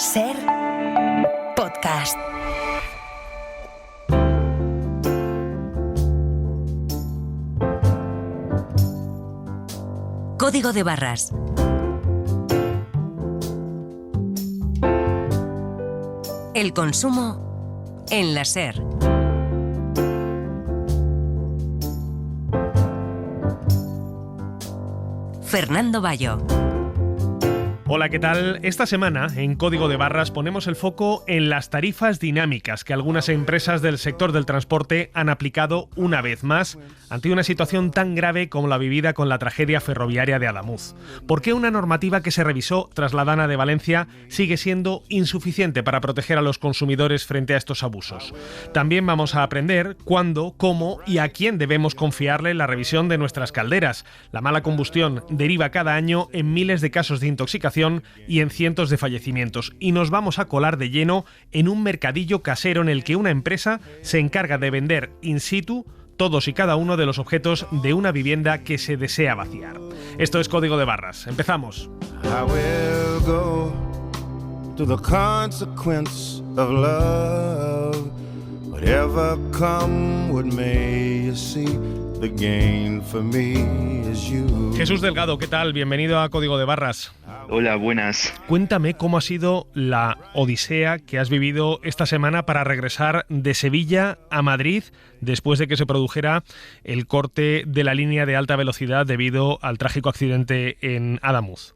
SER Podcast. Código de barras. El consumo en la SER. Fernando Bayo. Hola, ¿qué tal? Esta semana, en Código de Barras, ponemos el foco en las tarifas dinámicas que algunas empresas del sector del transporte han aplicado una vez más ante una situación tan grave como la vivida con la tragedia ferroviaria de Adamuz. ¿Por qué una normativa que se revisó tras la Dana de Valencia sigue siendo insuficiente para proteger a los consumidores frente a estos abusos? También vamos a aprender cuándo, cómo y a quién debemos confiarle la revisión de nuestras calderas. La mala combustión deriva cada año en miles de casos de intoxicación y en cientos de fallecimientos. Y nos vamos a colar de lleno en un mercadillo casero en el que una empresa se encarga de vender in situ todos y cada uno de los objetos de una vivienda que se desea vaciar. Esto es Código de Barras. Empezamos. I will go to the consequence of love. Whatever come what may, you see, the gain for me is you. Jesús Delgado, ¿qué tal? Bienvenido a Código de Barras. Hola, buenas. Cuéntame cómo ha sido la odisea que has vivido esta semana para regresar de Sevilla a Madrid después de que se produjera el corte de la línea de alta velocidad debido al trágico accidente en Adamuz.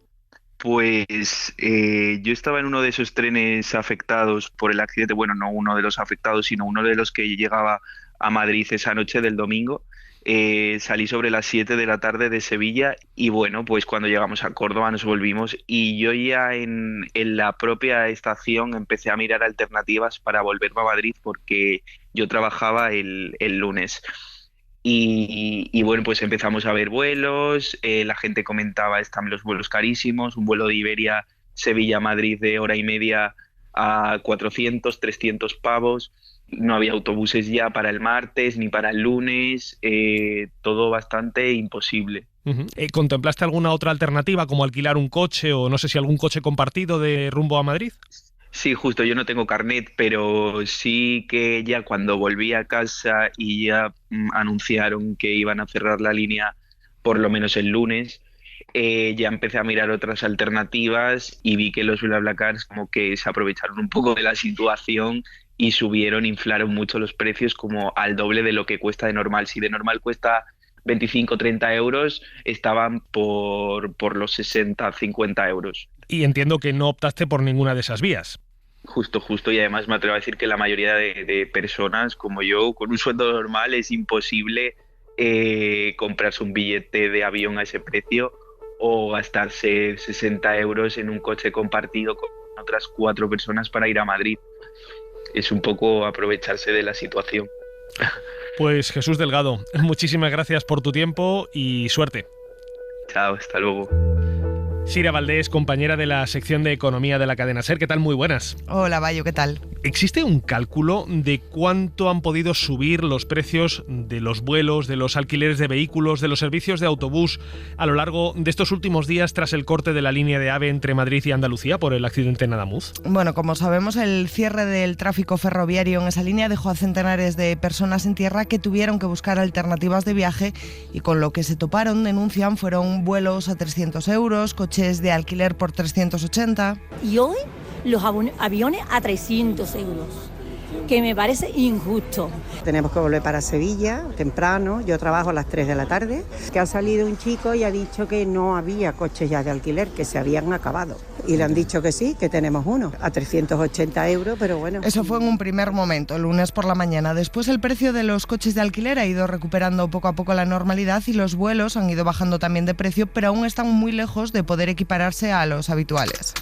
Pues yo estaba en uno de esos trenes afectados por el accidente, bueno, no uno de los afectados, sino uno de los que llegaba a Madrid esa noche del domingo. Salí sobre las 7 de la tarde de Sevilla y bueno, pues cuando llegamos a Córdoba nos volvimos y yo ya en la propia estación empecé a mirar alternativas para volverme a Madrid porque yo trabajaba el lunes. Y bueno, pues empezamos a ver vuelos, la gente comentaba, están los vuelos carísimos, un vuelo de Iberia Sevilla-Madrid de hora y media a 400, 300 pavos. No había autobuses ya para el martes ni para el lunes, todo bastante imposible. Uh-huh. ¿Contemplaste alguna otra alternativa como alquilar un coche o no sé si algún coche compartido de rumbo a Madrid? Sí, justo, yo no tengo carnet, pero sí que ya cuando volví a casa y ya anunciaron que iban a cerrar la línea por lo menos el lunes, ya empecé a mirar otras alternativas y vi que los BlaBlaCars como que se aprovecharon un poco de la situación y inflaron mucho los precios como al doble de lo que cuesta de normal. Si de normal cuesta 25 30 euros, estaban por los 60 50 euros. Y entiendo que no optaste por ninguna de esas vías. Justo, y además me atrevo a decir que la mayoría de personas como yo, con un sueldo normal, es imposible comprarse un billete de avión a ese precio o gastarse 60 euros en un coche compartido con otras 4 personas para ir a Madrid. Es un poco aprovecharse de la situación. Pues Jesús Delgado, muchísimas gracias por tu tiempo y suerte. Chao, hasta luego. Sira Valdés, compañera de la sección de Economía de la cadena SER, ¿qué tal? Muy buenas. Hola, Bayo, ¿qué tal? ¿Existe un cálculo de cuánto han podido subir los precios de los vuelos, de los alquileres de vehículos, de los servicios de autobús a lo largo de estos últimos días tras el corte de la línea de AVE entre Madrid y Andalucía por el accidente en Adamuz? Bueno, como sabemos, el cierre del tráfico ferroviario en esa línea dejó a centenares de personas en tierra que tuvieron que buscar alternativas de viaje y con lo que se toparon, denuncian, fueron vuelos a 300 euros, coches de alquiler por 380. Y hoy los aviones a 300 euros, que me parece injusto. Tenemos que volver para Sevilla temprano, yo trabajo a las 3 de la tarde, que ha salido un chico y ha dicho que no había coches ya de alquiler, que se habían acabado. Y le han dicho que sí, que tenemos uno, a 380 euros, pero bueno. Eso fue en un primer momento, el lunes por la mañana. Después el precio de los coches de alquiler ha ido recuperando poco a poco la normalidad y los vuelos han ido bajando también de precio, pero aún están muy lejos de poder equipararse a los habituales.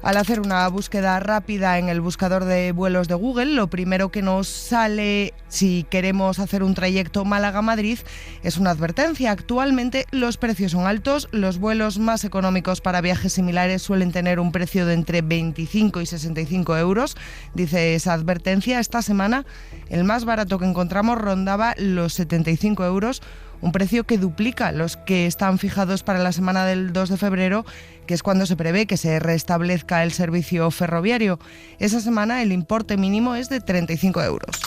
Al hacer una búsqueda rápida en el buscador de vuelos de Google, lo primero que nos sale si queremos hacer un trayecto Málaga-Madrid es una advertencia. Actualmente los precios son altos, los vuelos más económicos para viajes similares suelen tener un precio de entre 25 y 65 euros. Dice esa advertencia, esta semana el más barato que encontramos rondaba los 75 euros, un precio que duplica los que están fijados para la semana del 2 de febrero, que es cuando se prevé que se restablezca el servicio ferroviario. Esa semana el importe mínimo es de 35 euros.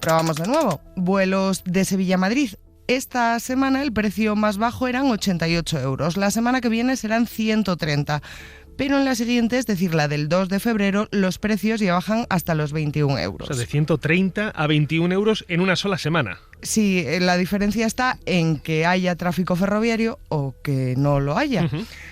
Probamos de nuevo. Vuelos de Sevilla a Madrid. Esta semana el precio más bajo eran 88 euros. La semana que viene serán 130. Pero en la siguiente, es decir, la del 2 de febrero, los precios ya bajan hasta los 21 euros. O sea, de 130 a 21 euros en una sola semana. Sí, la diferencia está en que haya tráfico ferroviario o que no lo haya.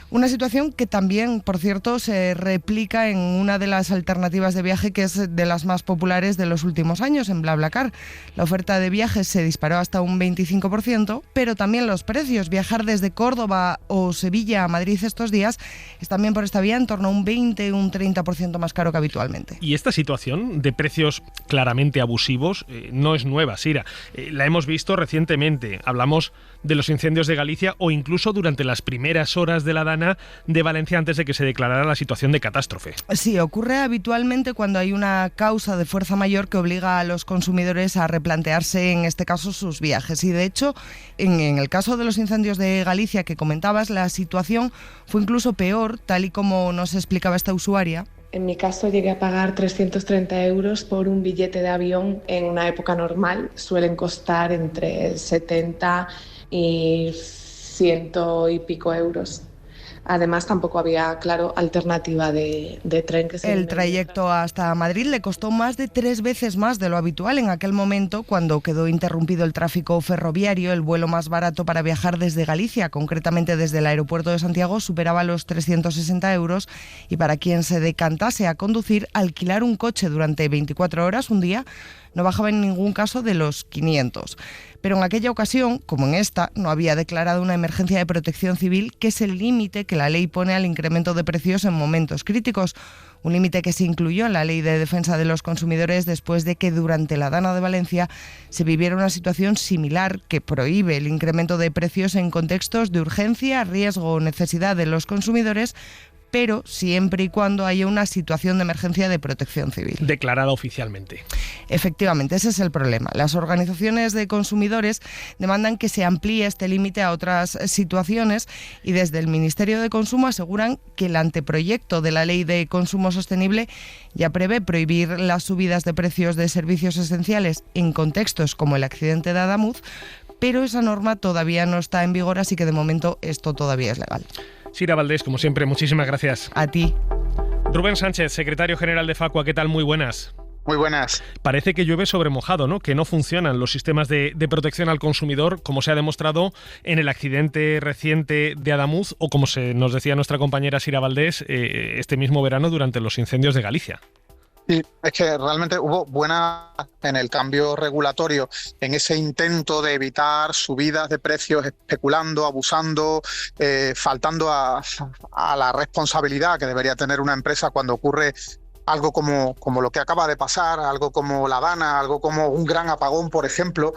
Una situación que también, por cierto, se replica en una de las alternativas de viaje que es de las más populares de los últimos años, en BlaBlaCar. La oferta de viajes se disparó hasta un 25%, pero también los precios. Viajar desde Córdoba o Sevilla a Madrid estos días es también por esta vía en torno a un 20, un 30% más caro que habitualmente. Y esta situación de precios claramente abusivos no es nueva, Sira. La hemos visto recientemente. Hablamos de los incendios de Galicia o incluso durante las primeras horas de la Dana de Valencia antes de que se declarara la situación de catástrofe. Sí, ocurre habitualmente cuando hay una causa de fuerza mayor que obliga a los consumidores a replantearse, en este caso, sus viajes. Y de hecho, en el caso de los incendios de Galicia que comentabas, la situación fue incluso peor, tal y como nos explicaba esta usuaria. En mi caso llegué a pagar 330 euros por un billete de avión en una época normal. Suelen costar entre 70 y 100 y pico euros. Además, tampoco había, claro, alternativa de tren. El trayecto hasta Madrid le costó más de 3 veces más de lo habitual en aquel momento, cuando quedó interrumpido el tráfico ferroviario. El vuelo más barato para viajar desde Galicia, concretamente desde el aeropuerto de Santiago, superaba los 360 euros y para quien se decantase a conducir, alquilar un coche durante 24 horas, un día, no bajaba en ningún caso de los 500. Pero en aquella ocasión, como en esta, no había declarado una emergencia de protección civil, que es el límite que la ley pone al incremento de precios en momentos críticos. Un límite que se incluyó en la Ley de Defensa de los Consumidores después de que durante la Dana de Valencia se viviera una situación similar que prohíbe el incremento de precios en contextos de urgencia, riesgo o necesidad de los consumidores, pero siempre y cuando haya una situación de emergencia de protección civil. Declarada oficialmente. Efectivamente, ese es el problema. Las organizaciones de consumidores demandan que se amplíe este límite a otras situaciones y desde el Ministerio de Consumo aseguran que el anteproyecto de la Ley de Consumo Sostenible ya prevé prohibir las subidas de precios de servicios esenciales en contextos como el accidente de Adamuz, pero esa norma todavía no está en vigor, así que de momento esto todavía es legal. Sira Valdés, como siempre, muchísimas gracias. A ti. Rubén Sánchez, secretario general de Facua, ¿qué tal? Muy buenas. Muy buenas. Parece que llueve sobre mojado, ¿no? Que no funcionan los sistemas de protección al consumidor, como se ha demostrado en el accidente reciente de Adamuz o como se nos decía nuestra compañera Sira Valdés este mismo verano durante los incendios de Galicia. Sí, es que realmente hubo buena en el cambio regulatorio, en ese intento de evitar subidas de precios especulando, abusando, faltando a la responsabilidad que debería tener una empresa cuando ocurre algo como lo que acaba de pasar, algo como la Dana, algo como un gran apagón, por ejemplo,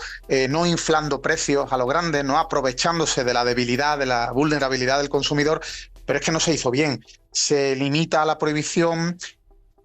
no inflando precios a lo grande, no aprovechándose de la debilidad, de la vulnerabilidad del consumidor, pero es que no se hizo bien. Se limita la prohibición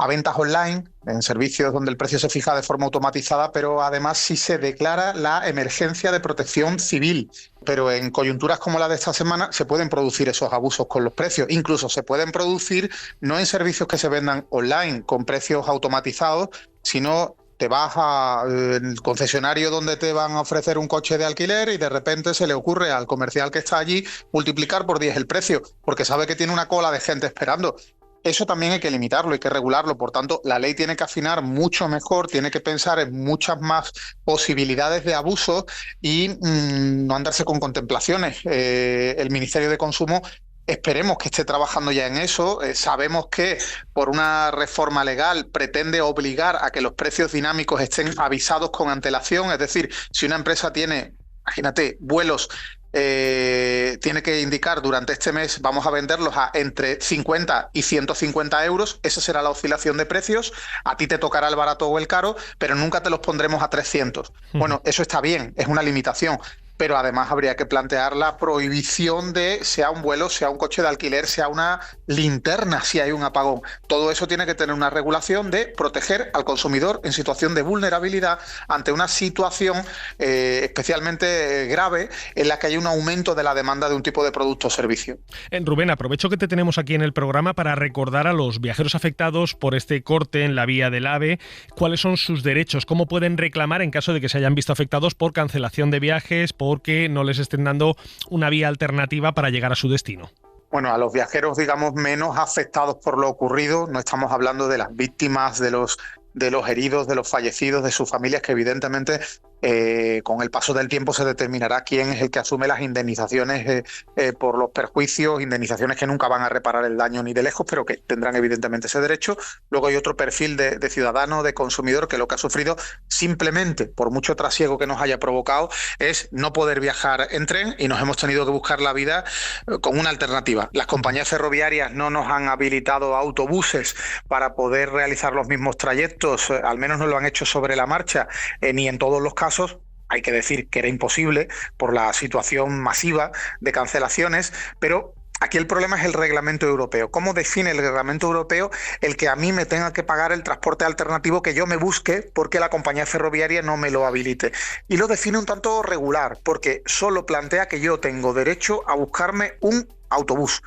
a ventas online, en servicios donde el precio se fija de forma automatizada, pero además sí se declara la emergencia de protección civil. Pero en coyunturas como la de esta semana se pueden producir esos abusos con los precios. Incluso se pueden producir no en servicios que se vendan online con precios automatizados, sino te vas al concesionario donde te van a ofrecer un coche de alquiler y de repente se le ocurre al comercial que está allí multiplicar por 10 el precio, porque sabe que tiene una cola de gente esperando. Eso también hay que limitarlo, hay que regularlo. Por tanto, la ley tiene que afinar mucho mejor, tiene que pensar en muchas más posibilidades de abuso y no andarse con contemplaciones. El Ministerio de Consumo esperemos que esté trabajando ya en eso. Sabemos que por una reforma legal pretende obligar a que los precios dinámicos estén avisados con antelación. Es decir, si una empresa tiene, imagínate, vuelos, tiene que indicar durante este mes vamos a venderlos a entre 50 y 150 euros, esa será la oscilación de precios, a ti te tocará el barato o el caro, pero nunca te los pondremos a 300. Bueno, eso está bien, es una limitación, pero además habría que plantear la prohibición de, sea un vuelo, sea un coche de alquiler, sea una linterna si hay un apagón. Todo eso tiene que tener una regulación de proteger al consumidor en situación de vulnerabilidad ante una situación especialmente grave en la que hay un aumento de la demanda de un tipo de producto o servicio. Rubén, aprovecho que te tenemos aquí en el programa para recordar a los viajeros afectados por este corte en la vía del AVE cuáles son sus derechos, cómo pueden reclamar en caso de que se hayan visto afectados por cancelación de viajes, porque no les estén dando una vía alternativa para llegar a su destino. Bueno, a los viajeros, digamos, menos afectados por lo ocurrido, no estamos hablando de las víctimas, de los heridos, de los fallecidos, de sus familias, que evidentemente con el paso del tiempo se determinará quién es el que asume las indemnizaciones por los perjuicios, indemnizaciones que nunca van a reparar el daño ni de lejos, pero que tendrán evidentemente ese derecho. Luego hay otro perfil de ciudadano, de consumidor, que lo que ha sufrido simplemente, por mucho trasiego que nos haya provocado, es no poder viajar en tren y nos hemos tenido que buscar la vida con una alternativa. Las compañías ferroviarias no nos han habilitado autobuses para poder realizar los mismos trayectos, al menos no lo han hecho sobre la marcha, ni en todos los casos. Hay que decir que era imposible por la situación masiva de cancelaciones, pero aquí el problema es el reglamento europeo. ¿Cómo define el reglamento europeo el que a mí me tenga que pagar el transporte alternativo que yo me busque porque la compañía ferroviaria no me lo habilite? Y lo define un tanto regular, porque solo plantea que yo tengo derecho a buscarme un autobús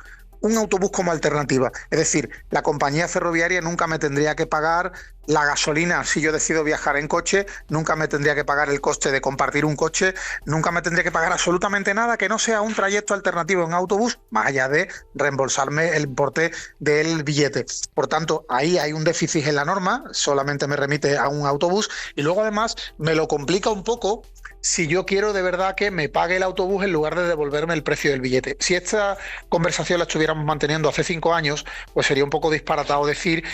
como alternativa. Es decir, la compañía ferroviaria nunca me tendría que pagar la gasolina si yo decido viajar en coche, nunca me tendría que pagar el coste de compartir un coche, nunca me tendría que pagar absolutamente nada que no sea un trayecto alternativo en autobús, más allá de reembolsarme el importe del billete. Por tanto, ahí hay un déficit en la norma, solamente me remite a un autobús, y luego además me lo complica un poco si yo quiero de verdad que me pague el autobús en lugar de devolverme el precio del billete. Si esta conversación la estuviéramos manteniendo hace 5 años, pues sería un poco disparatado decir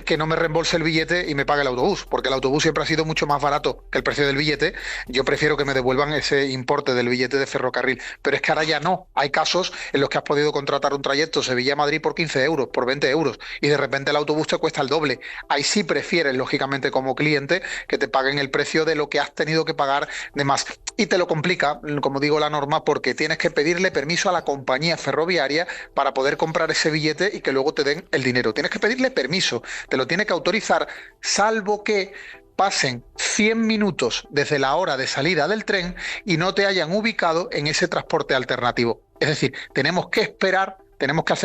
que no me reembolse el billete y me pague el autobús, porque el autobús siempre ha sido mucho más barato que el precio del billete. Yo prefiero que me devuelvan ese importe del billete de ferrocarril, pero es que ahora ya no. Hay casos en los que has podido contratar un trayecto Sevilla-Madrid por 15 euros, por 20 euros, y de repente el autobús te cuesta el doble. Ahí sí prefieres, lógicamente, como cliente, que te paguen el precio de lo que has tenido que pagar de más. Y te lo complica, como digo, la norma, porque tienes que pedirle permiso a la compañía ferroviaria para poder comprar ese billete y que luego te den el dinero. Tienes que pedirle permiso, te lo tiene que autorizar, salvo que pasen 100 minutos desde la hora de salida del tren y no te hayan ubicado en ese transporte alternativo. Es decir, tenemos que esperar, tenemos que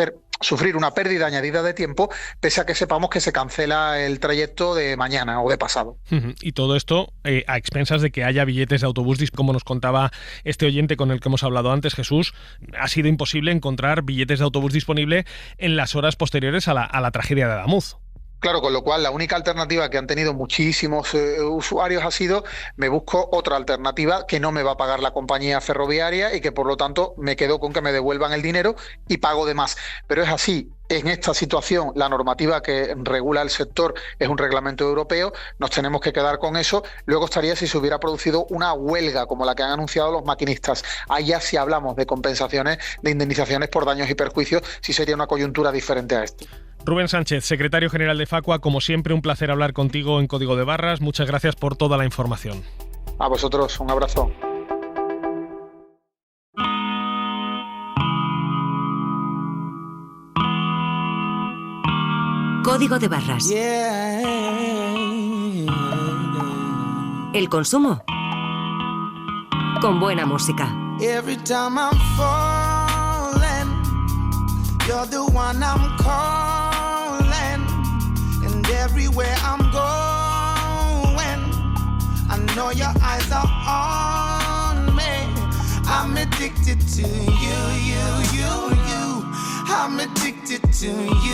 sufrir una pérdida añadida de tiempo, pese a que sepamos que se cancela el trayecto de mañana o de pasado. Y todo esto a expensas de que haya billetes de autobús, como nos contaba este oyente con el que hemos hablado antes, Jesús. Ha sido imposible encontrar billetes de autobús disponible en las horas posteriores a la tragedia de Adamuz. Claro, con lo cual la única alternativa que han tenido muchísimos usuarios ha sido: me busco otra alternativa que no me va a pagar la compañía ferroviaria y que por lo tanto me quedo con que me devuelvan el dinero y pago de más. Pero es así. En esta situación, la normativa que regula el sector es un reglamento europeo, nos tenemos que quedar con eso. Luego estaría si se hubiera producido una huelga como la que han anunciado los maquinistas. Allá sí hablamos de compensaciones, de indemnizaciones por daños y perjuicios, sí sería una coyuntura diferente a esto. Rubén Sánchez, secretario general de Facua, como siempre un placer hablar contigo en Código de Barras. Muchas gracias por toda la información. A vosotros, un abrazo. Código de Barras. El consumo con buena música. Every time I'm falling, you're the one I'm calling, and everywhere I'm going, I know your eyes are on me. I'm addicted to you. I'm addicted to you.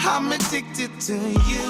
I'm addicted to you.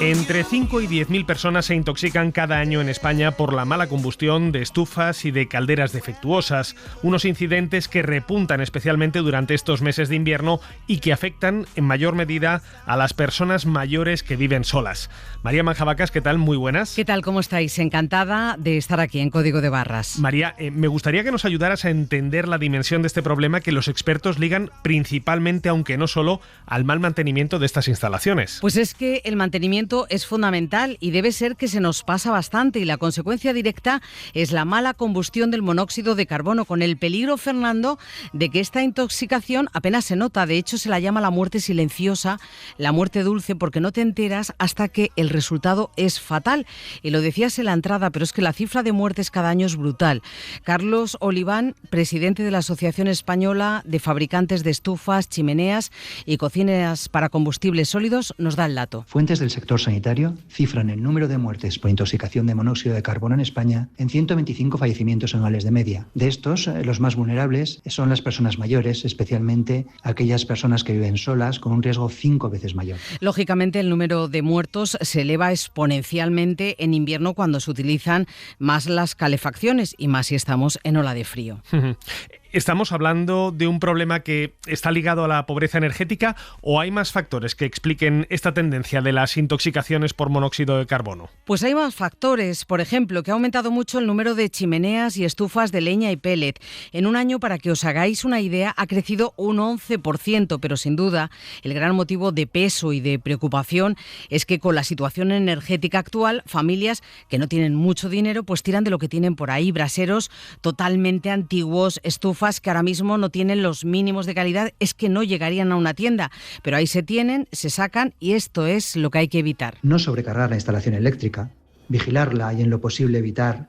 Entre 5 y 10.000 personas se intoxican cada año en España por la mala combustión de estufas y de calderas defectuosas, unos incidentes que repuntan especialmente durante estos meses de invierno y que afectan en mayor medida a las personas mayores que viven solas. María Manjabacas, ¿qué tal? Muy buenas. ¿Qué tal? ¿Cómo estáis? Encantada de estar aquí en Código de Barras. María, me gustaría que nos ayudaras a entender la dimensión de este problema que los expertos ligan principalmente, aunque no solo, al mal mantenimiento de estas instalaciones. Pues es que el mantenimiento es fundamental y debe ser que se nos pasa bastante, y la consecuencia directa es la mala combustión del monóxido de carbono, con el peligro, Fernando, de que esta intoxicación apenas se nota. De hecho, se la llama la muerte silenciosa, la muerte dulce, porque no te enteras hasta que el resultado es fatal. Y lo decías en la entrada, pero es que la cifra de muertes cada año es brutal. Carlos Oliván, presidente de la Asociación Española de Fabricantes de Estufas, Chimeneas y Cocinas para Combustibles Sólidos, nos da el dato. Fuentes del sector sanitario cifran el número de muertes por intoxicación de monóxido de carbono en España en 125 fallecimientos anuales de media. De estos, los más vulnerables son las personas mayores, especialmente aquellas personas que viven solas, con un riesgo 5 veces mayor. Lógicamente, el número de muertos se eleva exponencialmente en invierno, cuando se utilizan más las calefacciones y más si estamos en ola de frío. ¿Estamos hablando de un problema que está ligado a la pobreza energética o hay más factores que expliquen esta tendencia de las intoxicaciones por monóxido de carbono? Pues hay más factores. Por ejemplo, que ha aumentado mucho el número de chimeneas y estufas de leña y pellet. En un año, para que os hagáis una idea, ha crecido un 11%, pero sin duda el gran motivo de peso y de preocupación es que con la situación energética actual, familias que no tienen mucho dinero pues tiran de lo que tienen por ahí, braseros totalmente antiguos, estufas que ahora mismo no tienen los mínimos de calidad, es que no llegarían a una tienda, pero ahí se tienen, se sacan, y esto es lo que hay que evitar. No sobrecargar la instalación eléctrica, vigilarla y en lo posible evitar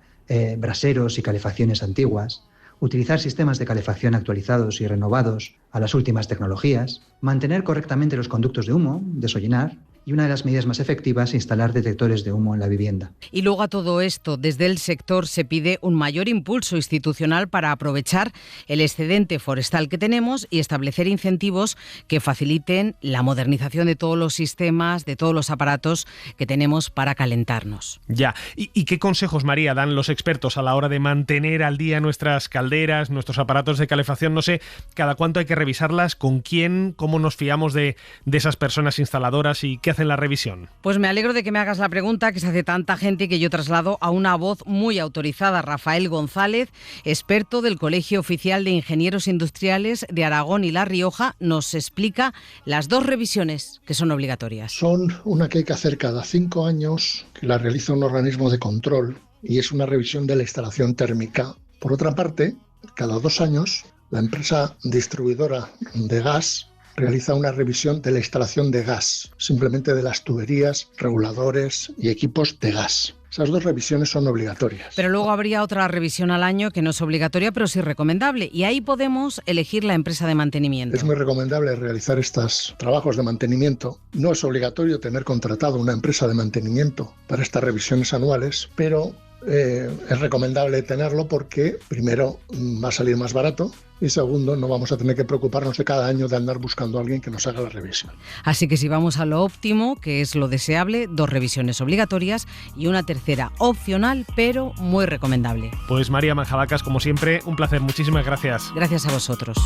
braseros y calefacciones antiguas, utilizar sistemas de calefacción actualizados y renovados a las últimas tecnologías, mantener correctamente los conductos de humo, desollenar, y una de las medidas más efectivas, instalar detectores de humo en la vivienda. Y luego a todo esto, desde el sector se pide un mayor impulso institucional para aprovechar el excedente forestal que tenemos y establecer incentivos que faciliten la modernización de todos los sistemas, de todos los aparatos que tenemos para calentarnos. Ya. ¿Y qué consejos, María, dan los expertos a la hora de mantener al día nuestras calderas, nuestros aparatos de calefacción? No sé, ¿cada cuánto hay que revisarlas? ¿Con quién? ¿Cómo nos fiamos de esas personas instaladoras y qué hacen la revisión? Pues me alegro de que me hagas la pregunta, que se hace tanta gente, que yo traslado a una voz muy autorizada. Rafael González, experto del Colegio Oficial de Ingenieros Industriales de Aragón y La Rioja, nos explica las 2 revisiones que son obligatorias. Son una que hay que hacer cada 5 años, que la realiza un organismo de control, y es una revisión de la instalación térmica. Por otra parte, cada 2 años, la empresa distribuidora de gas realiza una revisión de la instalación de gas, simplemente de las tuberías, reguladores y equipos de gas. Esas 2 revisiones son obligatorias. Pero luego habría otra revisión al año que no es obligatoria, pero sí recomendable, y ahí podemos elegir la empresa de mantenimiento. Es muy recomendable realizar estos trabajos de mantenimiento. No es obligatorio tener contratado una empresa de mantenimiento para estas revisiones anuales, pero es recomendable tenerlo porque, primero, va a salir más barato, y segundo, no vamos a tener que preocuparnos de cada año de andar buscando a alguien que nos haga la revisión. Así que si vamos a lo óptimo, que es lo deseable, 2 revisiones obligatorias y una tercera opcional, pero muy recomendable. Pues María Manjabacas, como siempre, un placer. Muchísimas gracias. Gracias a vosotros.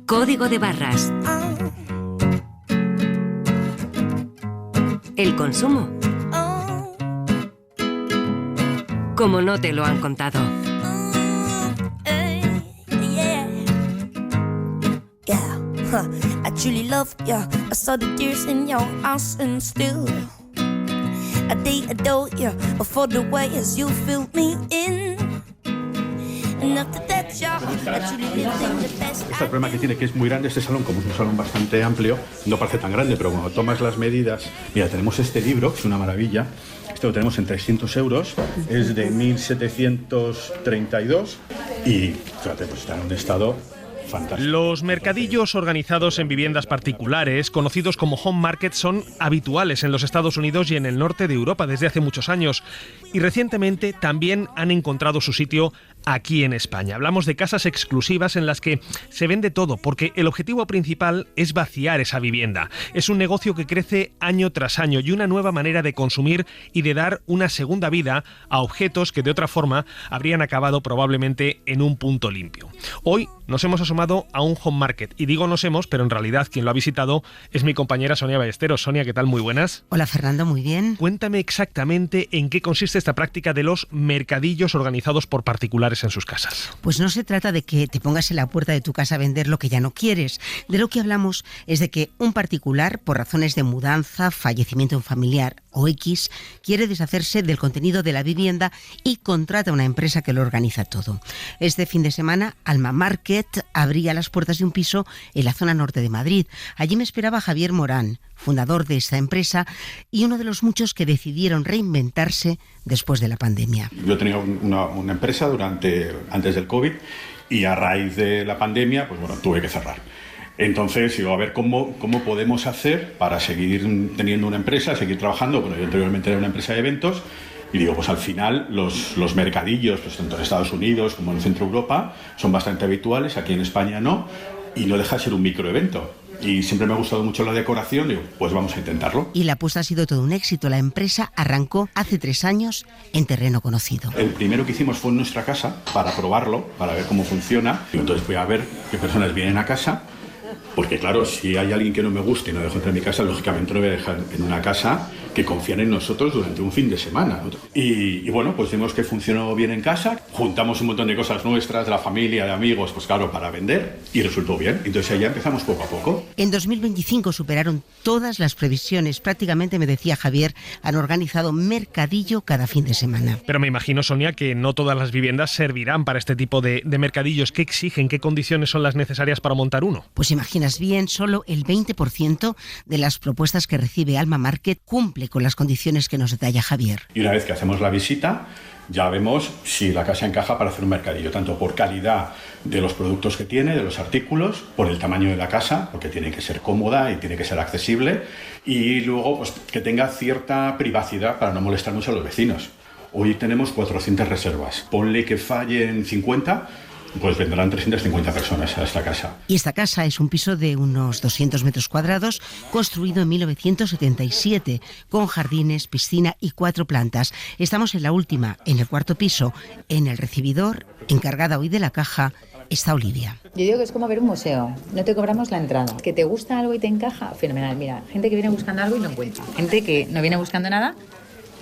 Código de barras. El consumo. Como no te lo han contado. I truly love you. I saw the tears in your eyes and still I adore you for the way as you filled me in. El problema que tiene, que es muy grande este salón, como es un salón bastante amplio, no parece tan grande, pero cuando tomas las medidas, mira, tenemos este libro, que es una maravilla. Esto lo tenemos en 300 euros, es de 1732 y fíjate, pues está en un estado fantástico. Los mercadillos organizados en viviendas particulares, conocidos como home markets, son habituales en los Estados Unidos y en el norte de Europa desde hace muchos años, y recientemente también han encontrado su sitio aquí en España. Hablamos de casas exclusivas en las que se vende todo, porque el objetivo principal es vaciar esa vivienda. Es un negocio que crece año tras año y una nueva manera de consumir y de dar una segunda vida a objetos que de otra forma habrían acabado probablemente en un punto limpio. Hoy nos hemos asomado a un home market, y digo nos hemos, pero en realidad quien lo ha visitado es mi compañera Sonia Ballesteros. Sonia, ¿qué tal? Muy buenas. Hola Fernando, muy bien. Cuéntame exactamente en qué consiste esta práctica de los mercadillos organizados por particulares particulares en sus casas. Pues no se trata de que te pongas en la puerta de tu casa a vender lo que ya no quieres. De lo que hablamos es de que un particular, por razones de mudanza, fallecimiento familiar o X, quiere deshacerse del contenido de la vivienda y contrata a una empresa que lo organiza todo. Este fin de semana, Alma Market abría las puertas de un piso en la zona norte de Madrid. Allí me esperaba Javier Morán, fundador de esta empresa y uno de los muchos que decidieron reinventarse después de la pandemia. Yo tenía una empresa antes del COVID y a raíz de la pandemia, pues bueno, tuve que cerrar. Entonces, digo, a ver cómo podemos hacer para seguir teniendo una empresa, seguir trabajando. Bueno, yo anteriormente era una empresa de eventos y digo, pues al final los mercadillos, pues tanto en Estados Unidos como en Centro Europa, son bastante habituales, aquí en España no, y no deja de ser un microevento. Y siempre me ha gustado mucho la decoración, digo, pues vamos a intentarlo. Y la apuesta ha sido todo un éxito. La empresa arrancó hace 3 años en terreno conocido. El primero que hicimos fue en nuestra casa para probarlo, para ver cómo funciona. Y entonces voy a ver qué personas vienen a casa. Porque claro, si hay alguien que no me guste y no dejo entrar en mi casa, lógicamente lo voy a dejar en una casa que confían en nosotros durante un fin de semana, ¿no? Y bueno, pues vimos que funcionó bien en casa, juntamos un montón de cosas nuestras, de la familia, de amigos, pues claro, para vender, y resultó bien. Entonces ya empezamos poco a poco. En 2025 superaron todas las previsiones. Prácticamente, me decía Javier, han organizado mercadillo cada fin de semana. Pero me imagino, Sonia, que no todas las viviendas servirán para este tipo de mercadillos. ¿Qué exigen? ¿Qué condiciones son las necesarias para montar uno? Pues imaginas bien, solo el 20% de las propuestas que recibe Alma Market cumple con las condiciones que nos detalla Javier. Y una vez que hacemos la visita, ya vemos si la casa encaja para hacer un mercadillo, tanto por calidad de los productos que tiene, de los artículos, por el tamaño de la casa, porque tiene que ser cómoda y tiene que ser accesible, y luego pues, que tenga cierta privacidad para no molestar mucho a los vecinos. Hoy tenemos 400 reservas. Ponle que fallen 50, pues vendrán 350 personas a esta casa. Y esta casa es un piso de unos 200 metros cuadrados, construido en 1977, con jardines, piscina y 4 plantas. Estamos en la última, en el 4º piso. En el recibidor, encargada hoy de la caja, está Olivia. Yo digo que es como ver un museo, no te cobramos la entrada. Que te gusta algo y te encaja, fenomenal. Mira, gente que viene buscando algo y no encuentra. Gente que no viene buscando nada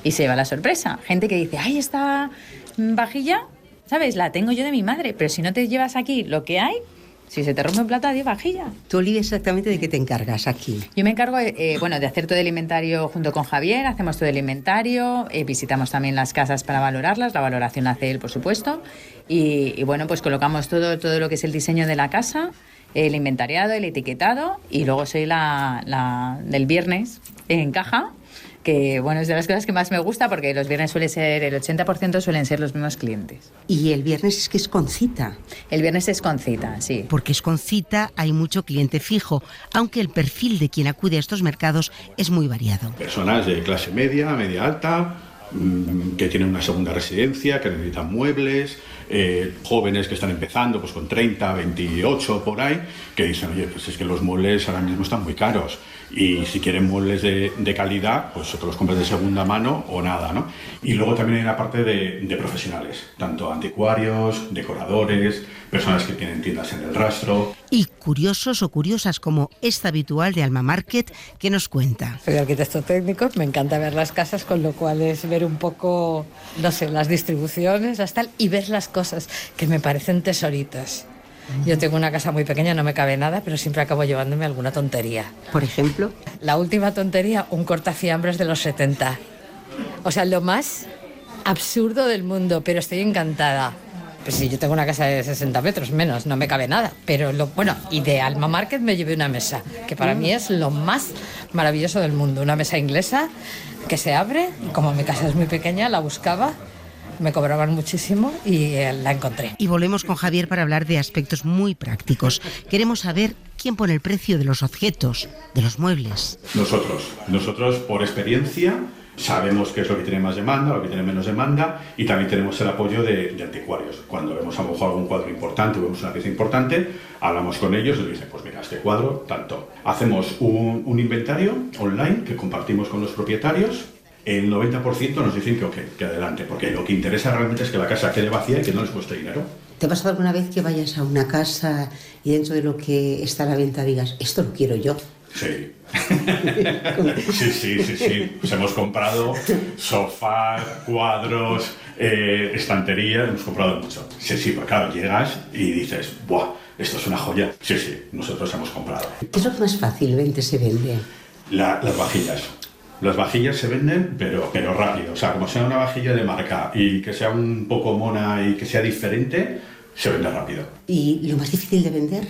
y se lleva la sorpresa. Gente que dice, ¡ay, esta vajilla! ¿Sabes? La tengo yo de mi madre, pero si no te llevas aquí lo que hay, si se te rompe un plato, adiós vajilla. ¿Tú, Olivia, exactamente de qué te encargas aquí? Yo me encargo de hacer todo el inventario junto con Javier, hacemos todo el inventario, visitamos también las casas para valorarlas, la valoración la hace él, por supuesto, y bueno, pues colocamos todo lo que es el diseño de la casa, el inventariado, el etiquetado, y luego soy la del viernes en caja, que bueno, es de las cosas que más me gusta porque los viernes suele ser, el 80% suelen ser los mismos clientes. ¿Y el viernes es que es con cita? El viernes es con cita, sí. Porque es con cita, hay mucho cliente fijo, aunque el perfil de quien acude a estos mercados es muy variado. Personas de clase media, media alta, que tienen una segunda residencia, que necesitan muebles, jóvenes que están empezando pues con 30, 28 por ahí, que dicen, oye, pues es que los muebles ahora mismo están muy caros y si quieren muebles de calidad, pues te los compras de segunda mano o nada, ¿no? Y luego también hay una parte de profesionales, tanto anticuarios, decoradores, personas que tienen tiendas en el rastro. Y curiosos o curiosas como esta habitual de Alma Market, que nos cuenta. Soy arquitecto técnico, me encanta ver las casas, con lo cual es ver un poco, no sé, las distribuciones, las tal, y ver las cosas que me parecen tesoritos. Yo tengo una casa muy pequeña, no me cabe nada, pero siempre acabo llevándome alguna tontería. ¿Por ejemplo? La última tontería, un cortafiambres de los 70. O sea, lo más absurdo del mundo, pero estoy encantada. Pues sí, yo tengo una casa de 60 metros menos, no me cabe nada. Pero y de Alma Market me llevé una mesa, que para mí es lo más maravilloso del mundo. Una mesa inglesa que se abre, y como mi casa es muy pequeña, la buscaba. Me cobraban muchísimo y la encontré. Y volvemos con Javier para hablar de aspectos muy prácticos. Queremos saber quién pone el precio de los objetos, de los muebles. Nosotros por experiencia sabemos qué es lo que tiene más demanda, lo que tiene menos demanda, y también tenemos el apoyo de anticuarios. Cuando vemos a lo mejor algún cuadro importante o vemos una pieza importante, hablamos con ellos y les dicen, pues mira, este cuadro, tanto. Hacemos un inventario online que compartimos con los propietarios. El 90% nos dicen que ok, que adelante, porque lo que interesa realmente es que la casa quede vacía y que no les cueste dinero. ¿Te ha pasado alguna vez que vayas a una casa y dentro de lo que está a la venta digas, esto lo quiero yo? Sí. Sí. Pues hemos comprado sofás, cuadros, estanterías, hemos comprado mucho. Sí, pues claro, llegas y dices, ¡buah! Esto es una joya. Sí, nosotros hemos comprado. ¿Qué es lo que más fácilmente se vende? Las vajillas. Las vajillas se venden, pero rápido. O sea, como sea una vajilla de marca y que sea un poco mona y que sea diferente, se vende rápido. ¿Y lo más difícil de vender?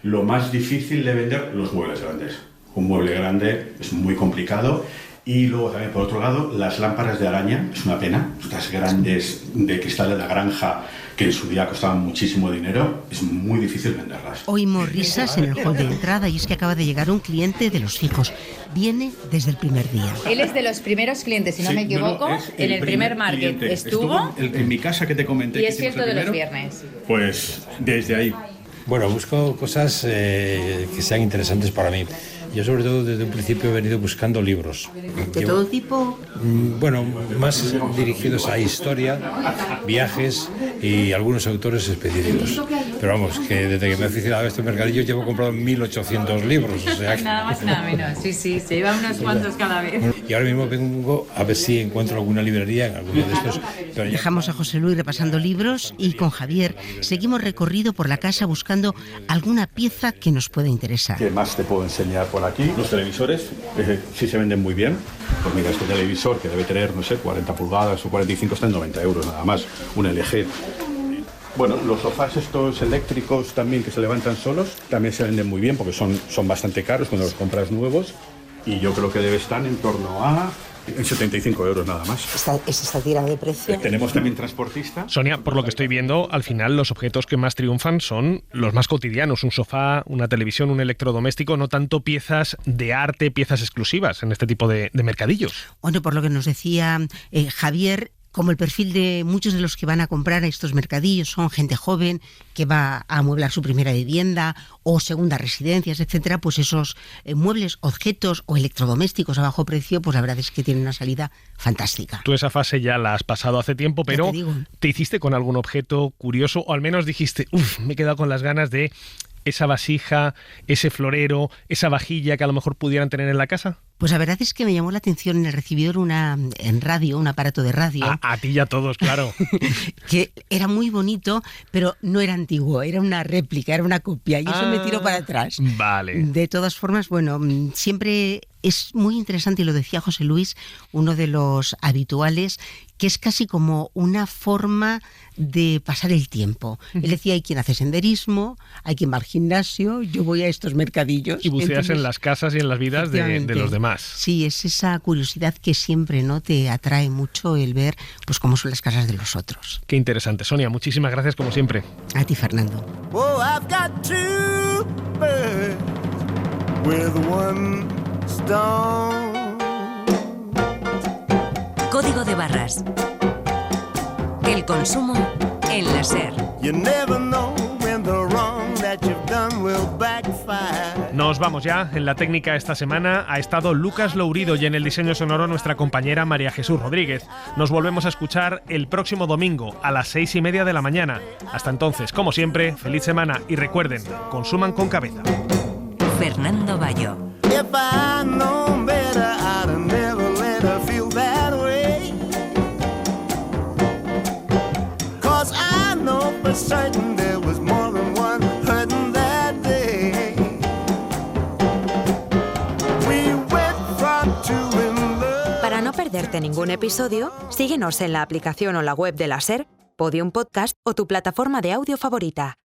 Lo más difícil de vender, los muebles grandes. Un mueble grande es muy complicado. Y luego también, por otro lado, las lámparas de araña, es una pena. Estas grandes de cristal de la granja, que en su día costaban muchísimo dinero, es muy difícil venderlas. Oímos risas en el hall de entrada y es que acaba de llegar un cliente de los fijos. Viene desde el primer día. Él es de los primeros clientes, si no me equivoco, en el primer market estuvo en mi casa que te comenté. Y es cierto de los viernes. Pues desde ahí. Bueno, busco cosas que sean interesantes para mí. Yo sobre todo desde un principio he venido buscando libros. ¿De todo tipo? Bueno, más dirigidos a historia, viajes y algunos autores específicos. Pero vamos, que desde que me he aficionado a estos mercadillos llevo comprado 1.800 libros. O sea que... Nada más, nada menos. Sí, se lleva unos cuantos cada vez. Y ahora mismo vengo a ver si encuentro alguna librería en alguno de estos. Dejamos a José Luis repasando libros y con Javier seguimos recorrido por la casa buscando alguna pieza que nos pueda interesar. ¿Qué más te puedo enseñar por aquí? Los televisores sí se venden muy bien. Pues mira, este televisor que debe tener, 40 pulgadas o 45 está en 90 euros nada más, un LG. Bueno, los sofás estos eléctricos también que se levantan solos también se venden muy bien porque son bastante caros cuando los compras nuevos y yo creo que debe estar en torno a 75 euros nada más. ¿Es esta tira de precio? Tenemos también transportista. Sonia, por lo que estoy viendo, al final los objetos que más triunfan son los más cotidianos, un sofá, una televisión, un electrodoméstico, no tanto piezas de arte, piezas exclusivas en este tipo de mercadillos. Bueno, por lo que nos decía Javier, como el perfil de muchos de los que van a comprar a estos mercadillos son gente joven que va a amueblar su primera vivienda o segundas residencias, etcétera, pues esos muebles, objetos o electrodomésticos a bajo precio, pues la verdad es que tienen una salida fantástica. Tú esa fase ya la has pasado hace tiempo, pero ¿te hiciste con algún objeto curioso o al menos dijiste, me he quedado con las ganas de esa vasija, ese florero, esa vajilla que a lo mejor pudieran tener en la casa? Pues la verdad es que me llamó la atención en el recibidor un aparato de radio. A ti y a todos, claro. Que era muy bonito, pero no era antiguo, era una réplica, era una copia, y eso me tiró para atrás. Vale. De todas formas, bueno, siempre es muy interesante, y lo decía José Luis, uno de los habituales, que es casi como una forma de pasar el tiempo. Él decía, hay quien hace senderismo, hay quien va al gimnasio, yo voy a estos mercadillos. Y buceas en las casas y en las vidas de los demás. Sí, es esa curiosidad que siempre, ¿no?, te atrae mucho el ver pues cómo son las casas de los otros. Qué interesante. Sonia, muchísimas gracias como siempre. A ti, Fernando. Oh, I've got two birds with one stone. Código de barras. El consumo en la SER. You never know when the wrong that you've done will backfire. Nos vamos ya. En la técnica esta semana ha estado Lucas Lourido y en el diseño sonoro nuestra compañera María Jesús Rodríguez. Nos volvemos a escuchar el próximo domingo a las 6:30 de la mañana. Hasta entonces, como siempre, feliz semana y recuerden, consuman con cabeza. Fernando Bayo. If I know better, I'd never let her feel that way. 'Cause I know for certain there was more than one hurting that day. We went from two in love. Para no perderte ningún episodio, síguenos en la aplicación o la web de la SER, Podium Podcast o tu plataforma de audio favorita.